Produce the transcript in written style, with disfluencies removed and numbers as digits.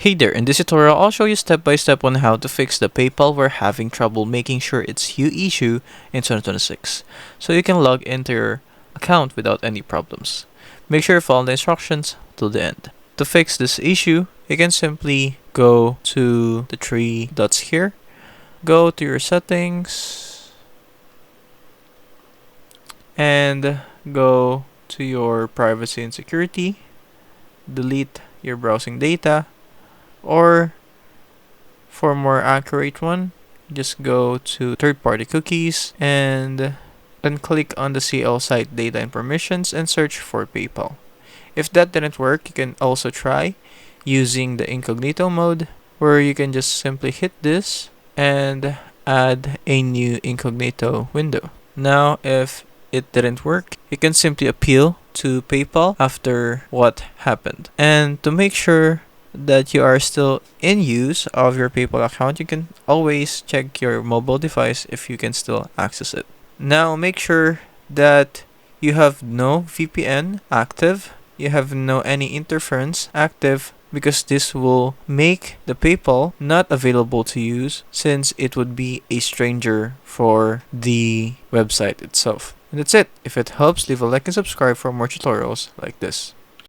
Hey there, in this tutorial I'll show you step by step on how to fix the PayPal we're having trouble making sure it's you issue in 2026, so you can log into your account without any problems. Make sure you follow the instructions till the end. To fix this issue, you can simply go to the three dots here, go to your settings, and go to your privacy and security, delete your browsing data, or for more accurate one, just go to third-party cookies and then click on the CL site data and permissions and search for PayPal. If that didn't work, you can also try using the incognito mode, where you can just simply hit this and add a new incognito window. Now, if it didn't work, you can simply appeal to PayPal after what happened. And to make sure that you are still in use of your PayPal account, you can always check your mobile device if you can still access it. Now make sure that you have no VPN active, you have no any interference active, because this will make the PayPal not available to use, since it would be a stranger for the website itself. And that's it. If it helps, leave a like and subscribe for more tutorials like this.